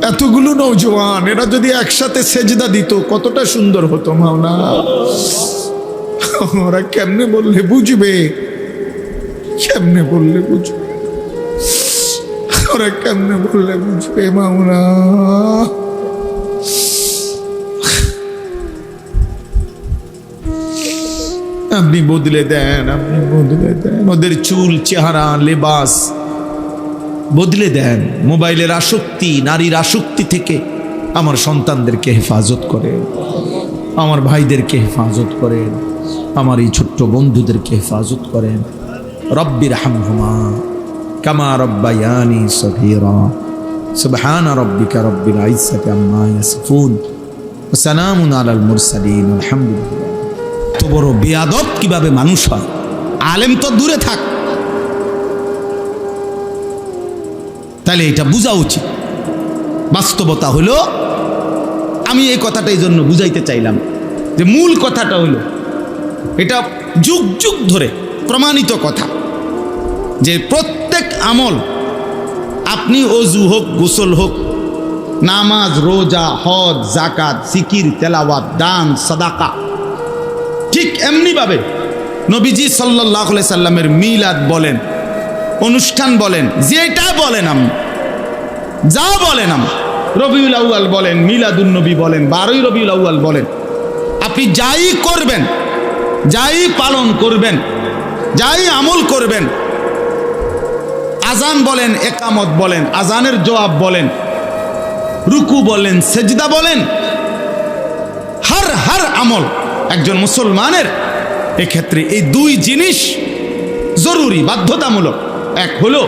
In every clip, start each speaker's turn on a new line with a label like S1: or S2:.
S1: এতগুলো নওজোয়ান এরা যদি একসাথে সেজদা দিত কতটা সুন্দর হতো মাওলা। ওরা কেমনে বললে বুঝবে, কেমনে বললে বুঝবে, ওরা কেমনে বললে বুঝবে মাওলা। আপনি বদলে দেন, আপনি বদলে দেন ওদের চুল, চেহারা, লেবাস বদলে দেন। মোবাইলের আসক্তি, নারীর আসক্তি থেকে আমার সন্তানদেরকে হেফাজত করেন, আমার ভাইদেরকে হেফাজত করেন, আমার এই ছোট্ট বন্ধুদেরকে হেফাজত করেন। রব্বির হামহুমা কামা রব্বায়ানি সগীরা। সুবহান রাব্বিকা রব্বিল ইজ্জাতি আম্মা ইয়াসিফুন ওয়া সালামুন আলাল মুরসালিন আলহামদুলিল্লাহ। তো বড় বেয়াদব কিভাবে মানুষ হয়, আলেম তো দূরে থাক। তাহলে এটা বোঝা উচিত। বাস্তবতা হলো, আমি এই কথাটা এই জন্য বুঝাইতে চাইলাম যে মূল কথাটা হলো, এটা যুগ যুগ ধরে প্রমাণিত কথা যে প্রত্যেক আমল, আপনি অজু হোক, গোসল হোক, নামাজ, রোজা, হজ, যাকাত, জিকির, তেলাওয়াত, দান, সাদাকা, ঠিক এমনিভাবে নবীজি সাল্লাল্লাহু আলাইহি সাল্লামের মিলাদ বলেন, অনুষ্ঠান বলেন, যেটা বলেন, আমি যা বলেন, আমি রবিউল আউয়াল বলেন, মিলাদুন নবী বলেন, 12ই রবিউল আউয়াল বলেন, আপনি যাই করবেন, যাই পালন করবেন, যাই আমল করবেন, আজান বলেন, একামত বলেন, আজানের জবাব বলেন, রুকু বলেন, সেজদা বলেন, হর আমল একজন মুসলমানের এক্ষেত্রে এই দুই জিনিস জরুরি, বাধ্যতামূলক। এক হলো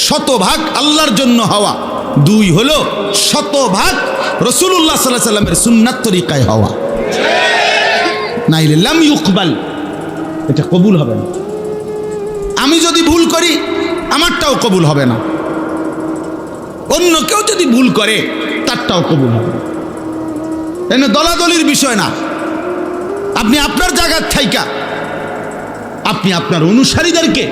S1: শতভাগ আল্লাহর জন্য হওয়া, দুই হলো শতভাগ রাসূলুল্লাহ সাল্লাল্লাহু আলাইহি সাল্লামের সুন্নাত তরিকায় হওয়া। নাইলে লাম ইউকবাল, এটা কবুল হবে না। আমি যদি ভুল করি আমারটাও কবুল হবে না, অন্য কেউ যদি ভুল করে তারটাও কবুল হবে না। এনে দলাদলির বিষয় না। আপনি আপনার জায়গার থাইকা আপনি আপনার অনুসারীদেরকে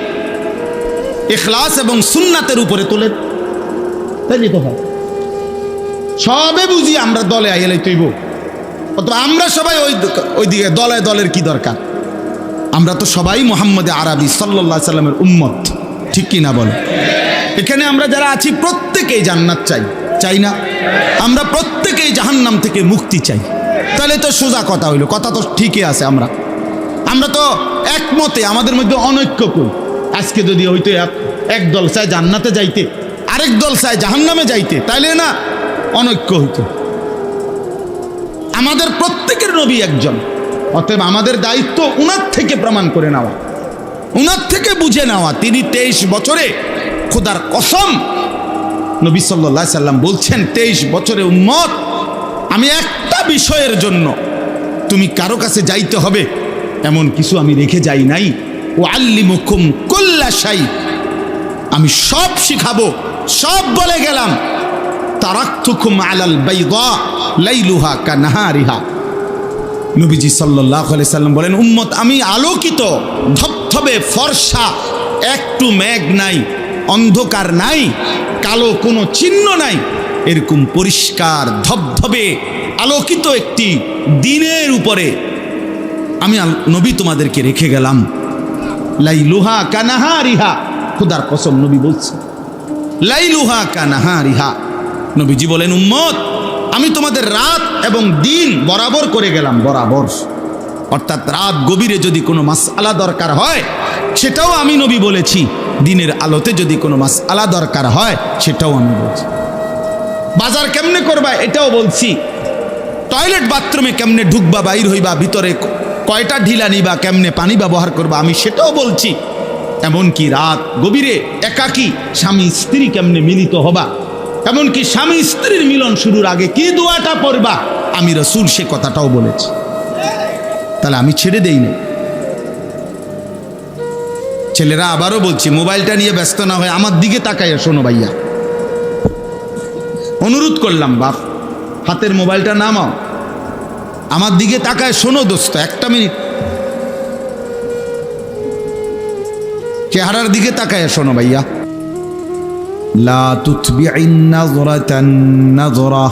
S1: ইখলাস এবং সুন্নাতের উপরে তোলেন, তাইলে তো হয়। সবে বুঝি আমরা দলে আইলে তৈব, অথবা আমরা সবাই ওইদিকে দলের কি দরকার? আমরা তো সবাই মুহাম্মদে আরবি সাল্লাল্লাহু আলাইহি সাল্লামের উম্মত, ঠিক কি না বল? এখানে আমরা যারা আছি প্রত্যেকেই জান্নাত চাই, চাই না? আমরা প্রত্যেকেই জাহান্নাম থেকে মুক্তি চাই। তাহলে তো সোজা কথা হইল, কথা তো ঠিকই আছে। আমরা তো একমতে, আমাদের মধ্যে অনৈক্য কই। আজকে যদি হইতো এক দল চায় জান্নাতে যাইতে, আরেক দল চায় জাহান্নামে যাইতে, তাইলে না অনৈক্য হইতো। আমাদের প্রত্যেকের নবী একজন, অতএব আমাদের দায়িত্ব উনার থেকে প্রমাণ করে নেওয়া, উনার থেকে বুঝে নেওয়া। তিনি 23 বছরে, খোদার কসম, নবী সাল্লাল্লাহু আলাইহি সাল্লাম বলছেন 23 বছরে উম্মত, আমি একটা বিষয়ের জন্য তুমি কারো কাছে যাইতে হবে এমন কিছু আমি রেখে যাই নাই। ওয়াল্লিমুকুম কুল্লা শাই, আমি সব শিখাবো, সব বলে গেলাম। তারাকতুকুম আলাল বাইদা লাইলুহা কানাহারিহা। নবীজি সাল্লাল্লাহু আলাইহি সাল্লাম বলেন, উম্মত আমি আলোকিত, ধবধবে ফর্সা, একটু মেঘ নাই, অন্ধকার নাই, কালো কোনো চিহ্ন নাই, এরকম পরিষ্কার ধবধবে আলোকিত একটি দিনের উপরে আমি নবী তোমাদেরকে রেখে গেলাম। লাইলুহা কানাহারিহা, খোদার কসম নবী বলছে, লাইলুহা কানাহারিহা। নবীজি বলেন, উম্মত আমি তোমাদের রাত এবং দিন বরাবর করে গেলাম, বরাবর। অর্থাৎ রাত গভীরে যদি কোনো মাসআলা দরকার হয় সেটাও আমি নবী বলেছি, দিনের আলোতে যদি কোনো মাসআলা দরকার হয় সেটাও আমি বলছি। বাজার কেমনে করবা এটাও বলছি, টয়লেট বাথরুমে কেমনে ঢুকবা, বাইর হইবা, ভিতরে কয়টা ঢিলা নিবা, কেমনে পানি ব্যবহার করবা আমি সেটাও বলছি। এমনকি রাত গভীরে একাকী স্বামী স্ত্রী কেমনে মিলিত হবা, এমনকি স্বামী স্ত্রীর মিলন শুরুর আগে কি দোয়াটা পড়বা, আমি রাসূল সে কথাটাও বলেছি। তাহলে আমি ছেড়ে দেই না। ছেলেরা আবারও বলছি, মোবাইলটা নিয়ে ব্যস্ত না হয়ে আমার দিকে তাকাইয়া শোনো ভাইয়া, অনুরোধ করলাম। বাপ, হাতের মোবাইলটা নামাও, আমার দিকে তাকায় শোনো দোস্ত, একটা মিনিট চেহারার দিকে তাকায় শোনো ভাইয়া। লা তুতবি'ন নাযরাতান নাযরা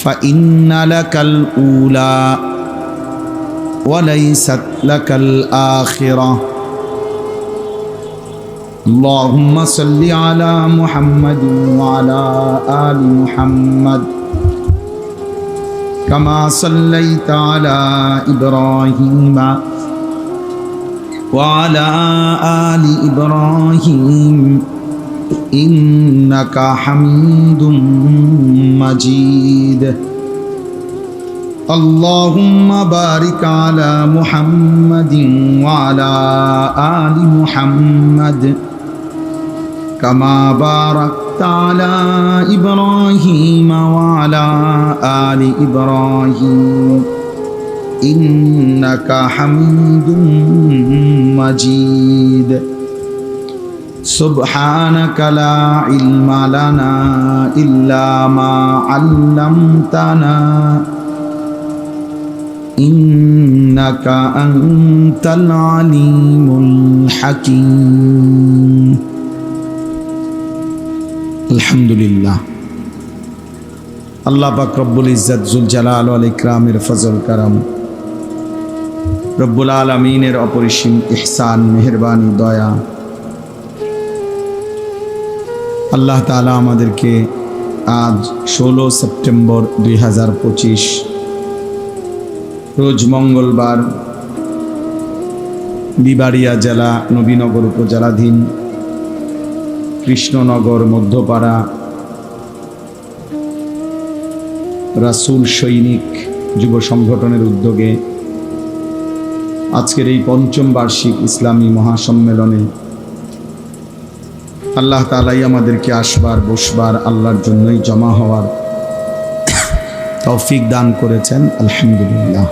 S1: فإن لك الأولى وليست لك الآخرة اللهم صل على محمد وعلى آل محمد كما صليت على إبراهيم وعلى آل إبراهيم إنك حميد مجيد اللهم بارك على محمد وعلى آل محمد كما باركت على إبراهيم وعلى آل إبراهيم إنك حميد مجيد سبحانك لا علم لنا إلا ما علمتنا إنك أنت العليم الحكيم الحمد لله আল্লাহ পাক রব্বুল ইজ্জত জুল জালাল ওয়াল ইকরামের ফজল কারাম রব্বুল আলামিনের অপরিসীম ইহসান মেহেরবানি দয়া আল্লাহ তাআলা আমাদেরকে আজ 16 সেপ্টেম্বর 2025 রোজ মঙ্গলবার বিবাড়িয়া জেলা নবীনগর উপজেলাধীন কৃষ্ণনগর মধ্যপাড়া রাসূল সৈনিক যুব সংগঠনের উদ্যোগে আজকের এই পঞ্চম বার্ষিক ইসলামী মহাসম্মেলনে আল্লাহ তাআলাই আমাদেরকে আসবার বসবার আল্লাহর জন্যই জমা হওয়ার তৌফিক দান করেছেন আলহামদুলিল্লাহ।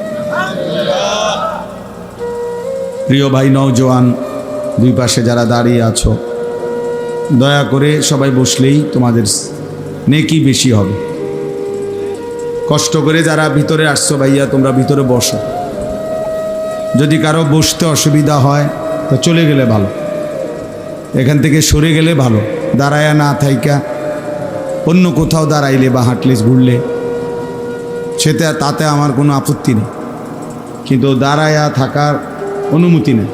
S1: প্রিয় ভাই নওজোয়ান দুই পাশে যারা দাঁড়িয়ে আছো, দয়া করে সবাই বসলেই তোমাদের নেকি বেশি হবে। কষ্ট করে যারা ভিতরে আসছো ভাইয়া তোমরা ভিতরে বসো, যদি কারো বসতে অসুবিধা হয় তো চলে গেলে ভালো, এখান থেকে সরে গেলে ভালো। দাঁড়ায়া না থাইকা অন্য কোথাও দাঁড়াইলে বা হাঁটলে ঘুরলে তাতে আমার কোনো আপত্তি নেই, কিন্তু দাঁড়ায়া থাকার অনুমতি নেই।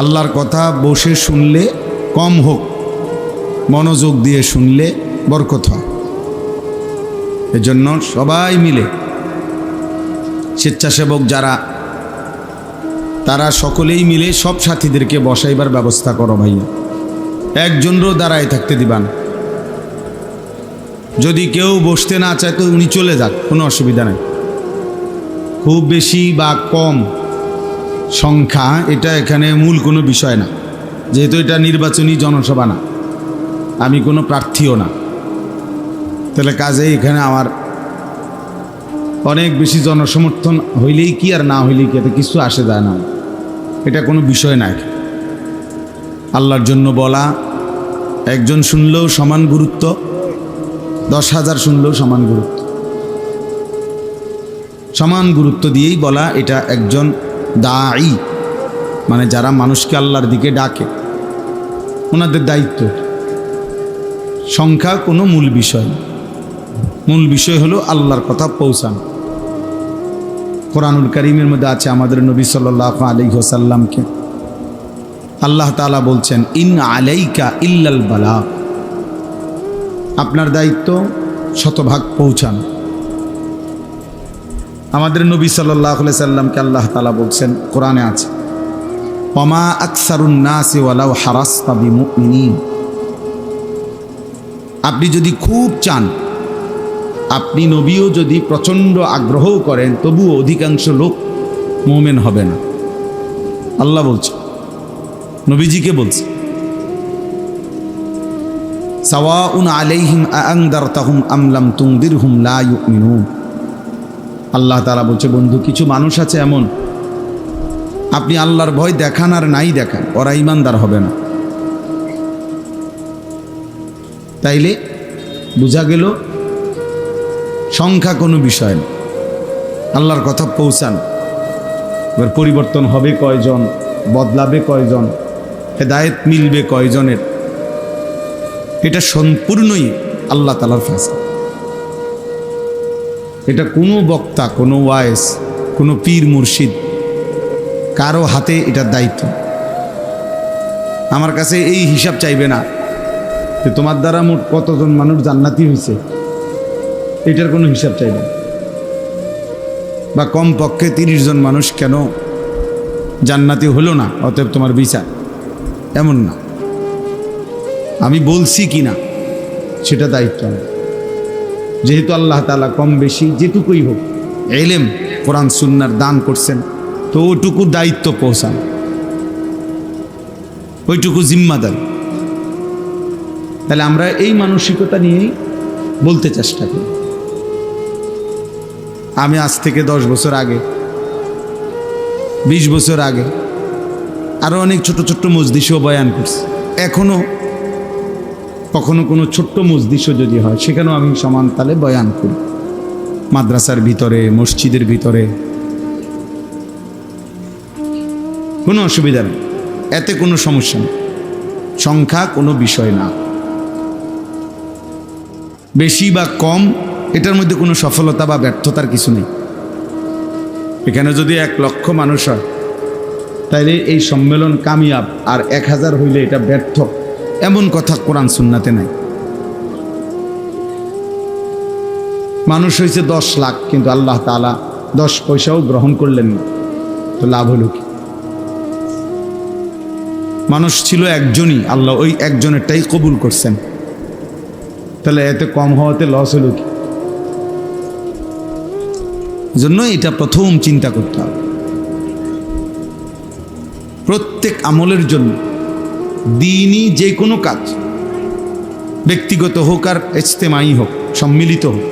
S1: আল্লাহর কথা বসে শুনলে কম হোক, মনোযোগ দিয়ে শুনলে বরকত হয়। এজন্য সবাই মিলে স্বেচ্ছাসেবক যারা তারা সকলেই মিলে সব সাথীদেরকে বসাইবার ব্যবস্থা করো ভাইয়া, একজনেরও দাঁড়ায় থাকতে দিবা না। যদি কেউ বসতে না চায় তো উনি চলে যাক, কোনো অসুবিধা নেই। খুব বেশি বা কম সংখ্যা এটা এখানে মূল কোনো বিষয় না, যেহেতু এটা নির্বাচনী জনসভা না, আমি কোনো প্রার্থীও না। তাহলে কাজেই এখানে আমার অনেক বেশি জনসমর্থন হইলেই কি আর না হইলেই কি, এতে কিছু আসে যায় না, এটা কোনো বিষয় না। আল্লাহর জন্য বলা, একজন শুনলেও সমান গুরুত্ব, 10,000 শুনলেও সমান গুরুত্ব, সমান গুরুত্ব দিয়েই বলা। এটা একজন দাঈ মানে যারা মানুষকে আল্লাহর দিকে ডাকে, ওনাদের দায়িত্ব। সংখ্যা কোনো মূল বিষয় না, মূল বিষয় হলো আল্লাহর কথা পৌঁছানো। কোরআনুল কারীমের মধ্যে আছে আমাদের নবী সাল্লাল্লাহু আলাইহি ওয়াসাল্লামকে আল্লাহ তাআলা বলছেন, ইন আলাইকা ইল্লাল বালাগ, আপনার দায়িত্ব শতভাগ পৌঁছানো। আমাদের নবী সাল্লাল্লাহু আলাইহি সাল্লামকে আল্লাহ তাআলা বলছেন, কোরআনে আছে, ওমা আকসারুন নাসি ওয়ালাউ হারাসতা বিমুমিনিন, আপনি যদি খুব চান, আপনি নবীও যদি প্রচণ্ড আগ্রহ করেন, তবুও অধিকাংশ লোক মুমিন হবে না। আল্লাহ বলছে, নবীজিকে বলছে, সাওয়াউন আলাইহিম আআনদারতাহুম আম লাম তুনদিরহুম লা ইউমিনুন। আল্লাহ তাআলা বলছে, বন্ধু কিছু মানুষ আছে এমন, আপনি আল্লাহর ভয় দেখান আর নাই দেখান, ওরা ঈমানদার হবে না। তাইলে বোঝা গেল সংখ্যা কোনো বিষয় না, আল্লাহর কথা পৌঁছান। এবার পরিবর্তন হবে কয়জন, বদলাবে কয়জন, হেদায়েত মিলবে কয়জনের, এটা সম্পূর্ণই আল্লাহ তাআলার ফয়সালা। এটা কোনো বক্তা, কোনো ওয়াইজ, কোনো পীর মুর্শিদ কারো হাতে এটার দায়িত্ব। আমার কাছে এই হিসাব চাইবে না যে তোমার দ্বারা মোট কতজন মানুষ জান্নাতি হয়েছে, এটার কোনো হিসাব চাইবে না। বা কমপক্ষে 30 জন মানুষ কেন জান্নাতি হলো না, অতএব তোমার বিচার, এমন না। আমি বলছি কি না সেটা দায়িত্ব আমার। যেহেতু আল্লাহ তাআলা কম বেশি যেটুকুই হোক ইলম কোরআন সুন্নাহর দান করছেন, তো ওইটুকু দায়িত্ব পৌঁছান, ওইটুকু জিম্মাদারি। তাহলে আমরা এই মানসিকতা নিয়েই বলতে চেষ্টা করি। আমি আজ থেকে 10 বছর আগে, 20 বছর আগে আরো অনেক ছোট ছোট্ট মজলিসও বয়ান করছি। এখনো কখনো কোনো ছোট্ট মজলিসও যদি হয়, সেখানেও আমি সমান তালে বয়ান করি, মাদ্রাসার ভিতরে, মসজিদের ভিতরে। কোনো অসুবিধা নেই, এতে কোনো সমস্যা নেই। সংখ্যা কোনো বিষয় না, বেশি বা কম এটার মধ্যে কোনো সফলতা বা ব্যর্থতার কিছু নেই। এখানে যদি 1 লক্ষ মানুষ হয় তাইলে এই সম্মেলন কামিয়াব, আর 1000 হইলে এটা ব্যর্থ, এমন কথা কোরআন সুন্নাতে নাই। মানুষ হয়েছে 10 লাখ, কিন্তু আল্লাহ তাআলা 10 পয়সাও গ্রহণ করলেন না, তো লাভ হলো কি? মানুষ ছিল একজনই, আল্লাহ ওই একজনেরটাই কবুল করছেন, তাহলে এতে কম হওয়াতে লস হলো কি? জন্য এটা প্রথম চিন্তা করতে হবে। প্রত্যেক আমলের জন্য, দ্বীনি যে কোনো কাজ, ব্যক্তিগত হোক আর ইজতেমাই হোক, সম্মিলিত হোক,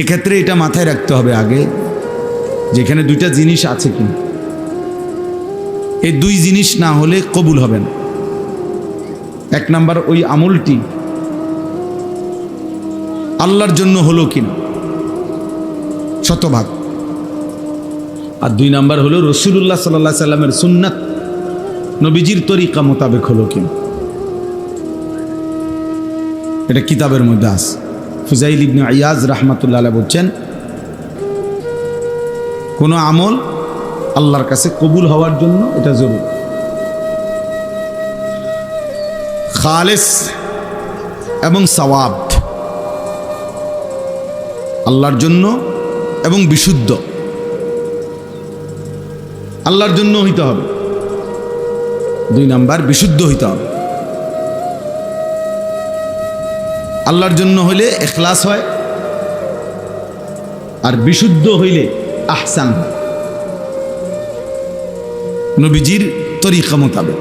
S1: এক্ষেত্রে এটা মাথায় রাখতে হবে আগে, যেখানে 2টা জিনিস আছে কিনা। এই 2 জিনিস না হলে কবুল হবে না। 1 নাম্বার, ওই আমলটি আল্লাহর জন্য হলো কিনা, শতভাগ। আর 2 নাম্বার হলো রাসূলুল্লাহ সাল্লাল্লাহু আলাইহি সাল্লামের সুন্নাত, নবীজির তরিকা মোতাবেক হলো কিনা। এটা কিতাবের মধ্যে আছে। ফুজাইল ইবনে ইয়াজ রাহমাতুল্লাহ আলাইহি বলছেন, কোনো আমল আল্লাহর কাছে কবুল হওয়ার জন্য এটা জরুরি। খালেস এবং সওয়াব, আল্লাহর জন্য এবং বিশুদ্ধ, আল্লাহর জন্য হইতে হবে। 2 নাম্বার, বিশুদ্ধ হইতে হবে। আল্লাহর জন্য হইলে ইখলাস হয়, আর বিশুদ্ধ হইলে আহসান হয়, নবীজির তরিকা মোতাবেক।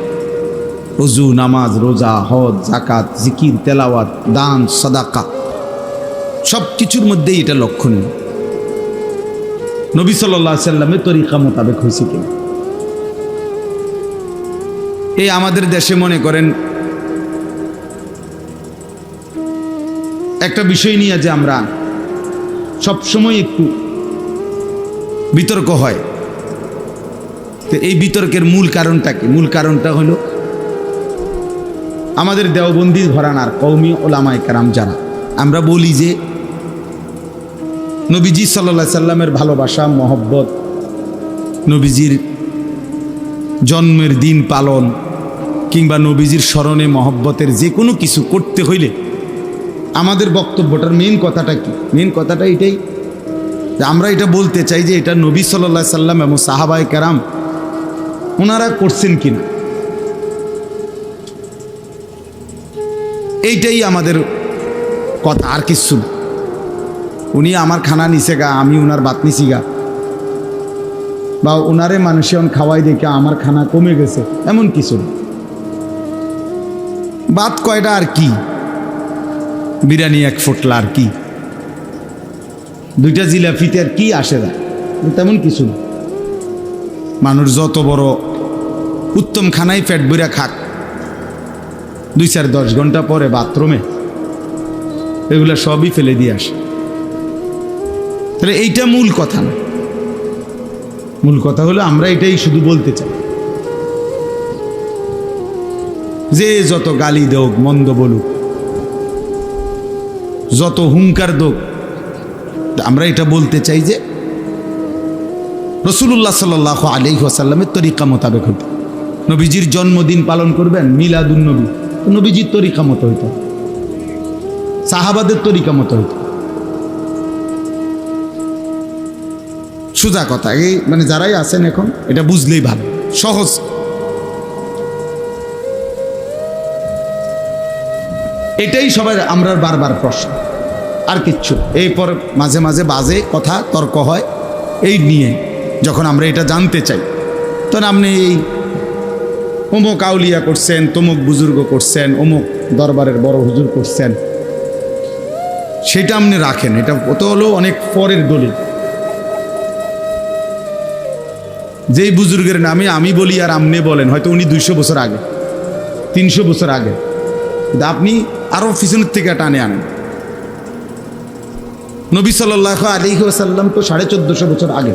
S1: ওযু, নামাজ, রোজা, হজ, যাকাত, জিকির, তেলাওয়াত, দান, সাদাকা, সব কিছুর মধ্যেই এটা লক্ষণীয়। নবী সাল্লাল্লাহু আলাইহি সাল্লামের তরিকা মোতাবেক হয়েছে কিনা। এই আমাদের দেশে মনে করেন একটা বিষয় নিয়ে যে আমরা সবসময় একটু বিতর্ক হয়, তো এই বিতর্কের মূল কারণটা কি? মূল কারণটা হলো আমাদের দেওবন্দি ঘরানার কওমি ওলামায়ে কেরাম যারা, আমরা বলি যে নবীজি সাল্লাল্লাহু আলাইহি সাল্লামের ভালোবাসা, মহব্বত, নবীজির জন্মের দিন পালন কিংবা নবীজির স্মরণে মহব্বতের যে কোনো কিছু করতে হইলে আমাদের বক্তব্যটার মেন কথাটা কি? মেন কথাটা এটাই যে আমরা এটা বলতে চাই যে এটা নবী সাল্লাল্লাহু আলাইহি সাল্লাম এবং সাহাবায়ে কেরাম ওনারা করছেন কিনা, এইটাই আমাদের কথা, আর কিছু না। উনি আমার খানা নিছে গা, আমি ওনার বাত নিছি গা, বা ওনারে মানুষে খাওয়াই দেখে আমার খানা কমে গেছে, এমন কিছু না। বাত কয়টা আর কি, বিরিয়ানি 1 ফোটলা আর কি, 2টা জিলাপিতে আর কি আসে না, তেমন কিছু না। মানুষ যত বড় উত্তম খানাই পেট ভরে খাক, 2-4-10 ঘন্টা পরে বাথরুমে এগুলা সবই ফেলে দিয়ে আসে। তাহলে এইটা মূল কথা না। মূল কথা হলো আমরা এটাই শুধু বলতে চাই যে যত গালি দেওক, মন্দ বলুক, যত হুঙ্কার দোক, আমরা এটা বলতে চাই যে রাসূলুল্লাহ সাল্লাল্লাহু আলাইহি ওয়াসাল্লামের তরিকা মোতাবেক হতো। নবীজির জন্মদিন পালন করবেন, মিলাদুন নবী, নবীজির তরিকা মতো হইতো, সাহাবাদের তরিকা মতো হইতো। সোজা কথা, এই মানে যারাই আছেন এখন এটা বুঝলেই ভালো, সহজ। এটাই সবাই আমরা বারবার প্রশ্ন, আর কিচ্ছু। এরপর মাঝে মাঝে বাজে কথা তর্ক হয় এই নিয়ে। যখন আমরা এটা জানতে চাই তখন আপনি এই অমুক আউলিয়া করছেন, তমুক বুজুর্গ করছেন, অমুক দরবারের বড় হুজুর করছেন, সেটা আপনি রাখেন। এটা তো হলো অনেক পরের দলিল। যেই বুজুর্গের নামে আমি বলি আর আপনি বলেন, হয়তো উনি 200 বছর আগে, 300 বছর আগে, আপনি আরো পিছনের থেকে টানে আনেন। নবী সাল্লাল্লাহু আলাইহি ওয়াসাল্লাম তো 1450 বছর আগে,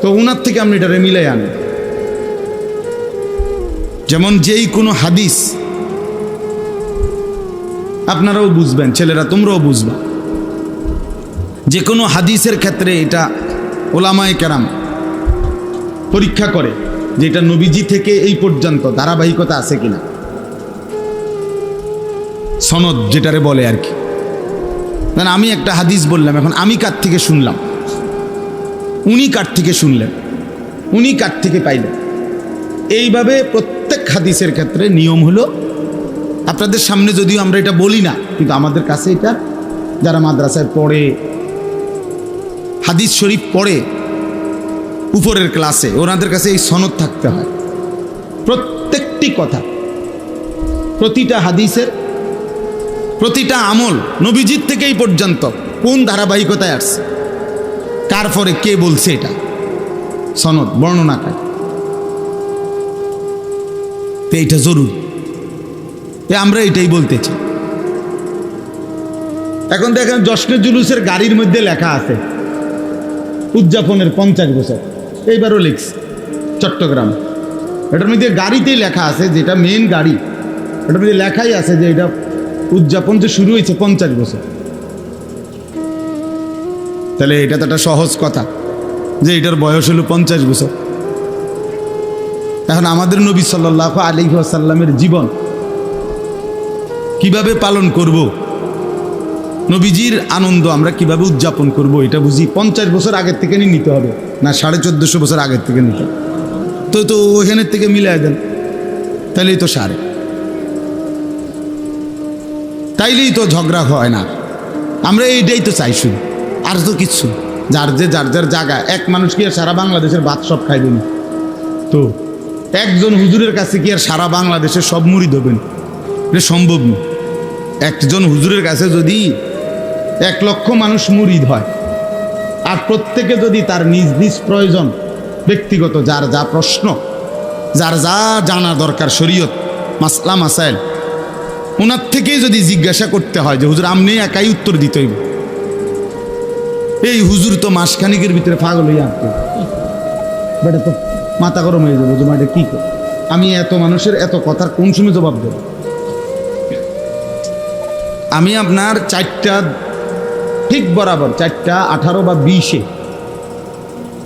S1: তো উনার থেকে আপনি এটারে মিলাই আনেন। যেমন যেই কোনো হাদিস আপনারাও বুঝবেন, ছেলেরা তোমরাও বুঝবা, যে কোনো হাদিসের ক্ষেত্রে এটা ওলামায়ে কেরাম পরীক্ষা করে যে এটা নবীজি থেকে এই পর্যন্ত ধারাবাহিকতা আছে কিনা, সনদ যেটারে বলে আর কি। মানে আমি একটা হাদিস বললাম, এখন আমি কার থেকে শুনলাম, উনি কার থেকে শুনলেন, উনি কার থেকে পাইলেন। এইভাবে প্রত্যেক হাদিসের ক্ষেত্রে নিয়ম হলো, আপনাদের সামনে যদিও আমরা এটা বলি না, কিন্তু আমাদের কাছে এটা, যারা মাদ্রাসায় পড়ে, হাদিস শরীফ পড়ে উপরের ক্লাসে, ওনাদের কাছে এই সনদ থাকতে হয়। প্রত্যেকটি কথা, প্রতিটা হাদিসের, প্রতিটা আমল নবীজির থেকে এই পর্যন্ত কোন ধারাবাহিকতায় আসছে, কার পরে কে বলছে, এটা সনদ বর্ণনা করে। তো এইটা জরুরি, আমরা এটাই বলতে চাই। এখন দেখেন জশ্নে জুলুসের গাড়ির মধ্যে লেখা আছে উদযাপনের 50 বছর, এইবারও লিখছে চট্টগ্রাম। এটার মধ্যে গাড়িতেই লেখা আছে, যেটা মেন গাড়ি, এটার মধ্যে লেখাই আছে যে এটা উদযাপন যে শুরু হয়েছে 50 বছর। তাহলে এটা তো একটা সহজ কথা যে এটার বয়স হলো 50 বছর। এখন আমাদের নবী সাল্লাল্লাহু আলাইহি ওয়াসাল্লামের জীবন কিভাবে পালন করব, নবীজির আনন্দ আমরা কিভাবে উদযাপন করব, এটা বুঝি 50 বছর আগের থেকে নিতে হবে না 1450 বছর আগের থেকে নিতে হবে। তো ওখানের থেকে মিলাই দেন, তাইলেই তো সারে, তাইলেই তো ঝগড়া হয় না। আমরা এইটাই তো চাই শুধু, আর তো কিচ্ছু। যার যার জায়গা, এক মানুষ কি আর সারা বাংলাদেশের ভাত সব খাই দেবেন? তো একজন হুজুরের কাছে কি আর সারা বাংলাদেশের সব মুড়ি দেবেন? এটা সম্ভব না। একজন হুজুরের কাছে যদি 1 লক্ষ মানুষ মুরিদ হয়, আর প্রত্যেকে যদি তার নিজ নিজ প্রয়োজন, ব্যক্তিগত যার যা প্রশ্ন, যার যা জানা দরকার, শরীয়ত মাসলা মাসাইল, ওনার থেকেই যদি জিজ্ঞাসা করতে হয় যে হুজুর আপনি একাই উত্তর দিতে হইব, এই হুজুর তো মাসখানিকের ভিতরে পাগল হয়ে আসতো, বেটা তো মাথা গরম হয়ে যাবো, তোমার এটা কী কর, আমি এত মানুষের এত কথার কোন সময় জবাব দেব? আমি আপনার 4টা ঠিক বরাবর 4টা 18 বা 20-এ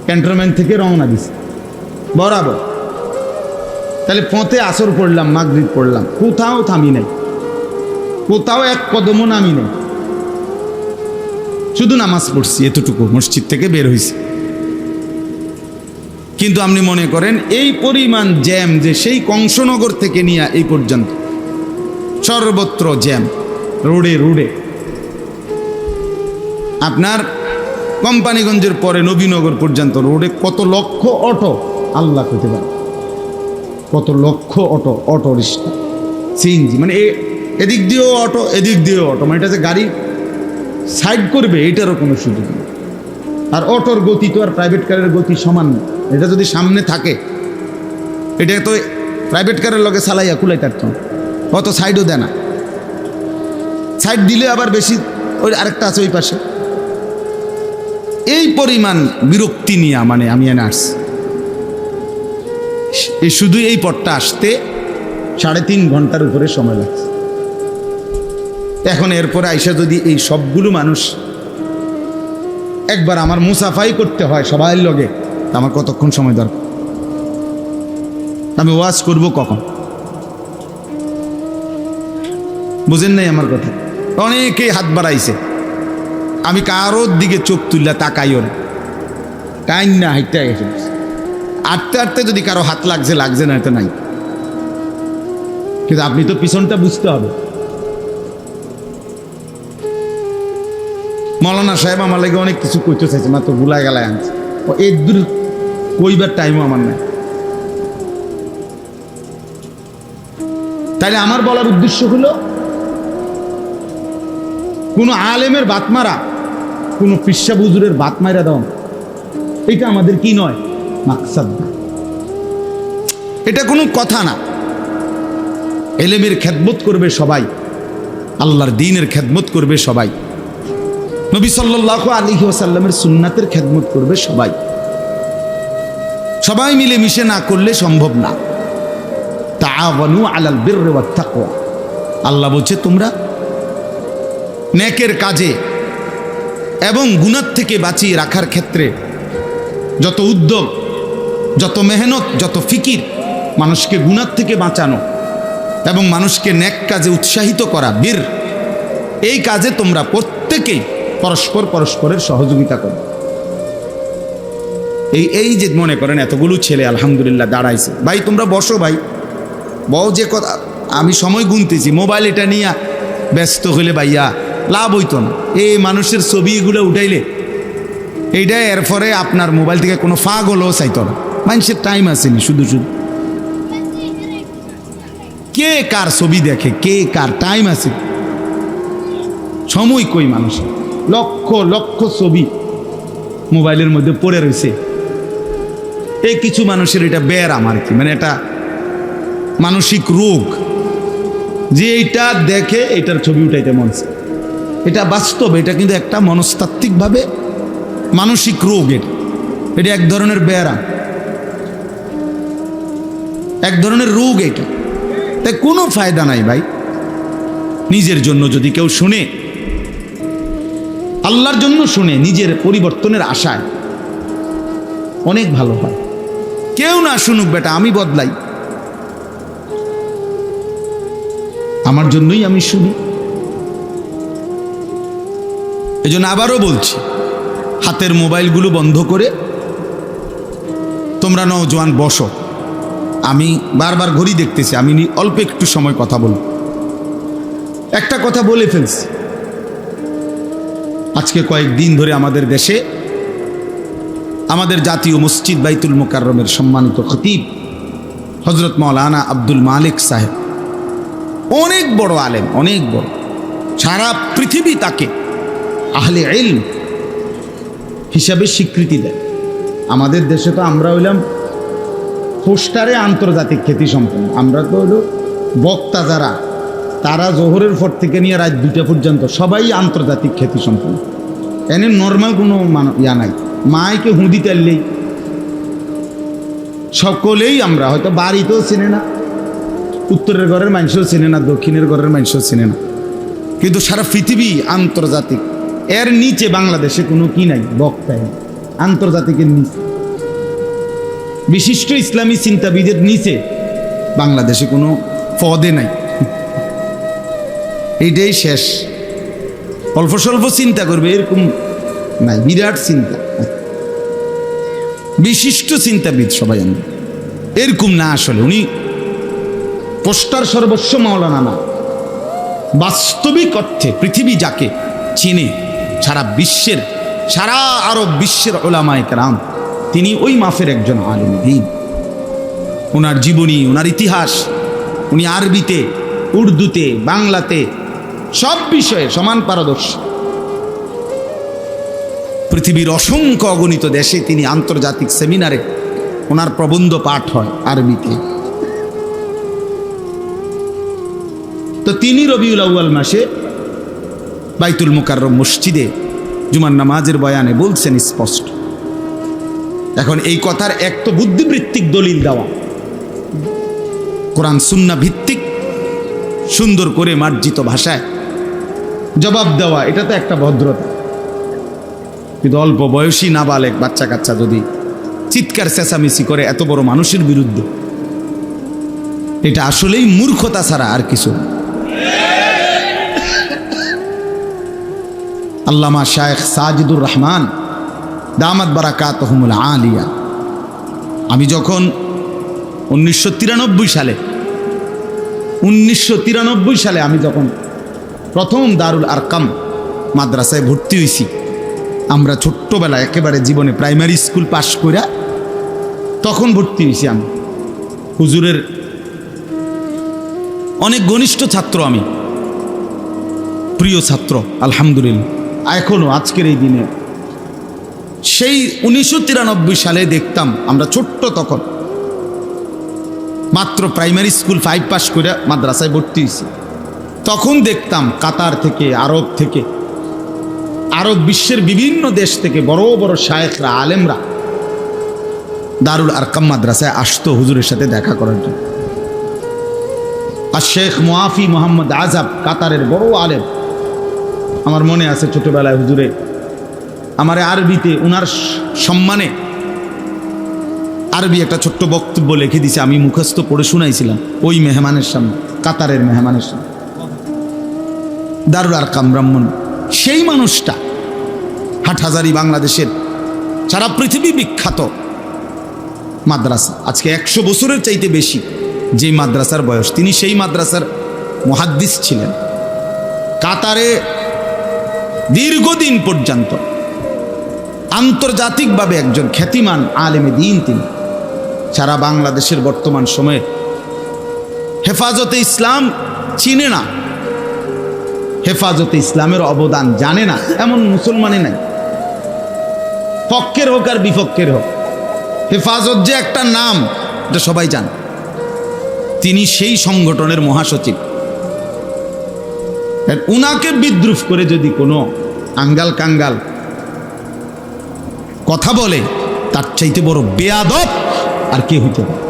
S1: ক্যান্টনমেন্ট থেকে রওনা দিছি বরাবর। তাহলে পথে আসর পড়লাম, মাগরিব পড়লাম, কোথাও থামি নাই, কোথাও এক কদমও নামি নাই, শুধু নামাজ পড়ছি এতটুকু, মসজিদ থেকে বের হয়েছি। কিন্তু আপনি মনে করেন এই পরিমাণ জ্যাম, যে সেই কংসনগর থেকে নিয়ে এই পর্যন্ত সর্বত্র জ্যাম, রোডে রোডে। আপনার কোম্পানিগঞ্জের পরে নবীনগর পর্যন্ত রোডে কত লক্ষ অটো, আল্লাহ করতে পারে, কত লক্ষ অটো, অটো রিক্সা, সিএনজি, মানে এদিক দিয়েও অটো, এদিক দিয়েও অটো, মানে এটা যে গাড়ি সাইড করবে এটারও কোনো সুযোগ নেই। আর অটোর গতি তো আর প্রাইভেট কারের গতি সমান না। এটা যদি সামনে থাকে, এটা তো প্রাইভেট কারের লগে চালাইয়া কুলাই থাকতো, অত সাইডও দেয় না। সাইড দিলে আবার বেশি, ওই আরেকটা আছে ওই পাশে। এই পরিমাণ বিরক্তি নিয়ে মানে আমি এনে আসছি। এই শুধু এই পথটা আসতে 3.5 ঘন্টার উপরে সময় লাগছে। এখন এরপরে আইসা যদি এই সবগুলো মানুষ একবার আমার মুসাফাই করতে হয় সবাই লগে, আমার কতক্ষণ সময় দরকার? আমি ওয়াজ করব কখন? বুঝেন নাই আমার কথা? অনেকেই হাত বাড়াইছে, আমি কারোর দিকে চোখ তুললা তাকাইও না, টাইম না হাইটে গেছে। আটতে আটতে যদি কারো হাত লাগছে লাগছে, না তো নাই। কিন্তু আপনি তো পিছনটা বুঝতে হবে। মৌলানা সাহেব আমার লাগে অনেক কিছু কইতে চাইছে, মাত্র ভুলা গেলায় আনছে, ও এর দূর কইবার টাইমও আমার নাই। তাইলে আমার বলার উদ্দেশ্য হলো, কোনো আলেমের বাত মারা, কোনো পিসা বুজুরের বাত মারা দাও, এটা আমাদের কি নয়, মাকসাদ না, এটা কোনো কথা না। এলেমের খেদমত করবে সবাই, আল্লাহর দ্বীনের খেদমত করবে সবাই, নবী সাল্লাল্লাহু আলাইহি ওয়াসাল্লামের সুন্নাতের খেদমত করবে সবাই। সবাই মিলে মিশে না করলে সম্ভব না। তাআওয়ানু আলাল বিররি ওয়াত তাকওয়া, আল্লাহ বলছে তোমরা নেকের কাজে এবং গুনাহ থেকে বাঁচিয়ে রাখার ক্ষেত্রে যত উদ্যোগ, যত মেহনত, যত ফিকির, মানুষকে গুনাহ থেকে বাঁচানো এবং মানুষকে নেক কাজে উৎসাহিত করা, বীর, এই কাজে তোমরা প্রত্যেকেই পরস্পরের সহযোগিতা করো। এই যে মনে করেন এতগুলো ছেলে আলহামদুলিল্লাহ দাঁড়াইছে, ভাই তোমরা বসো, ভাই বউ যে কথা, আমি সময় গুনতেছি, মোবাইল এটা নিয়ে ব্যস্ত হইলে ভাইয়া লাভ হইতো না। এই মানুষের ছবি এগুলো উঠাইলে এইটা এরপরে আপনার মোবাইল থেকে কোনো ফাঁক হলেও চাইতো না। মানুষের টাইম আসেনি, শুধু শুধু কে কার ছবি দেখে, কে কার টাইম আছে, সময় কই মানুষের? লক্ষ লক্ষ ছবি মোবাইলের মধ্যে পড়ে রয়েছে। এই কিছু মানুষের এটা ব্যারাম আর কি, মানে এটা মানসিক রোগ, যে এইটা দেখে এটার ছবি উঠাইতে মন চায়। এটা বাস্তব, এটা কিন্তু একটা মনস্তাত্ত্বিকভাবে মানসিক রোগ। এটা এক ধরনের ব্যারাম, এক ধরনের রোগ এটা। তাই কোনো ফায়দা নাই ভাই। নিজের জন্য যদি কেউ শুনে, আল্লাহর জন্য শুনে, নিজের পরিবর্তনের আশায়, অনেক ভালো হয়। কেউ না শুনুক বেটা, আমি বদলাই, আমার জন্যই আমি শুনি। এজন্য আবারও বলছি, হাতের মোবাইলগুলো বন্ধ করে তোমরা নওজোয়ান বসো। আমি বারবার ঘড়ি দেখতেছি, আমি অল্প একটু সময় কথা বলব। একটা কথা বলে ফেলছি, আজকে কয়েকদিন ধরে আমাদের দেশে আমাদের জাতীয় মসজিদ বাইতুল মুকাররমের সম্মানিত খতিব হযরত মাওলানা আব্দুল মালিক সাহেব, অনেক বড় আলেম, অনেক বড়, সারা পৃথিবী তাকে আহলে ইলম হিসাবে স্বীকৃতি দেয়। আমাদের দেশে তো আমরা হইলাম পোস্টারে আন্তর্জাতিক খ্যাতি সম্পন্ন, আমরা তো হলো বক্তা যারা, তারা জোহরের পর থেকে নিয়ে রাত 2টা পর্যন্ত সবাই আন্তর্জাতিক খ্যাতি সম্পন্ন। এনে নর্মাল কোনো ইয়া নাই, মাইকে হুঁদি তেললেই সকলেই, আমরা হয়তো বাড়িতেও চিনে না, উত্তরের ঘরের মানুষও চিনে না, দক্ষিণের ঘরের মানুষও চিনে না, কিন্তু সারা পৃথিবী আন্তর্জাতিক। এর নিচে বাংলাদেশে কোনো কি নাই, বক্তা আন্তর্জাতিকের নিচে, বিশিষ্ট ইসলামী চিন্তাবিদের নিচে বাংলাদেশে কোনো পদে নাই। এইটাই শেষ। অল্প স্বল্প চিন্তা করবে এরকম নাই, বিরাট চিন্তা, বিশিষ্ট চিন্তাবিদ সবাই আমরা, এরকম না। আসলে উনি পোস্টার সর্বস্ব মাওলানা না, বাস্তবিক অর্থে পৃথিবী যাকে চিনে, সারা বিশ্বের, সারা আরব বিশ্বের উলামায়ে কেরাম, তিনি ওই মাফের একজন আলেম দ্বীন। ওনার জীবনী, ওনার ইতিহাস, উনি আরবিতে, উর্দুতে, বাংলাতে সব বিষয়ে সমান পারদর্শী। পৃথিবীর অসংখ্য অগণিত দেশে তিনি আন্তর্জাতিক সেমিনারে ওনার প্রবন্ধ পাঠ হয় আরবিতে। তো তিনি রবিউল আউয়াল মাসে বাইতুল মুকাররম মসজিদে জুমার নামাজের বয়ানে বলছেন স্পষ্ট। এখন এই কথার এক তো বুদ্ধিবৃত্তিক দলিল দেওয়া, কোরআন সুন্নাহ ভিত্তিক সুন্দর করে মার্জিত ভাষায় জবাব দেওয়া, এটা তো একটা ভদ্রতা। কিন্তু অল্প বয়সী নাবালেক বাচ্চা কাচ্চা যদি চিৎকার চেঁচামেচি করে এত বড় মানুষের বিরুদ্ধে, এটা আসলেই মূর্খতা ছাড়া আর কিছু। আল্লামা শায়েখ সাজিদুর রহমান দামাত বারাকাতুহুমুল আলিয়া, আমি যখন 1993 সালে আমি যখন প্রথম দারুল আরকাম মাদ্রাসায় ভর্তি হয়েছি, আমরা ছোট্টবেলায় একেবারে জীবনে প্রাইমারি স্কুল পাশ করে তখন ভর্তি হয়েছি। আমি হুজুরের অনেক ঘনিষ্ঠ ছাত্র, আমি প্রিয় ছাত্র আলহামদুলিল্লাহ। এখনো আজকের এই দিনে সেই 1993 সালে দেখতাম, আমরা ছোট্ট তখন মাত্র প্রাইমারি স্কুল 5 পাস করে মাদ্রাসায় ভর্তি হয়েছি, তখন দেখতাম কাতার থেকে, আরব থেকে, আরব বিশ্বের বিভিন্ন দেশ থেকে বড় বড় শায়েখরা, আলেমরা দারুল আরকাম মাদ্রাসায় আসতো হুজুরের সাথে দেখা করার জন্য। আর শেখ মুআফি মোহাম্মদ আজাব, কাতারের বড় আলেম, আমার মনে আছে ছোটবেলায় হুজুরে আমার আরবিতে উনার সম্মানে আরবি একটা ছোট্ট বক্তব্য লিখে দিছে, আমি মুখস্থ পড়ে শুনাইছিলাম ওই মেহমানের সামনে, কাতারের মেহমানের সামনে। দারুল আরকাম ব্রাহ্মণ, সেই মানুষটা হাটহাজারী বাংলাদেশের সারা পৃথিবী বিখ্যাত মাদ্রাসা, আজকে 100 বছরের চাইতে বেশি যে মাদ্রাসার বয়স, তিনি সেই মাদ্রাসার মুহাদ্দিস ছিলেন। কাতারে দীর্ঘদিন পর্যন্ত আন্তর্জাতিকভাবে একজন খ্যাতিমান আলেমে দ্বীন তিনি। সারা বাংলাদেশের বর্তমান সময়ে হেফাজতে ইসলাম চিনে না, হেফাজতে ইসলামের অবদান জানে না এমন মুসলমানই নাই, পক্ষের হোক আর বিপক্ষের হোক। হেফাজত যে একটা নাম, এটা সবাই জানে। তিনি সেই সংগঠনের মহাসচিব। উনাকে বিদ্রুপ করে যদি কোনো আঙ্গাল কাঙ্গাল কথা বলে, তার চাইতে বড় বেয়াদব আর কে হইতে পারে?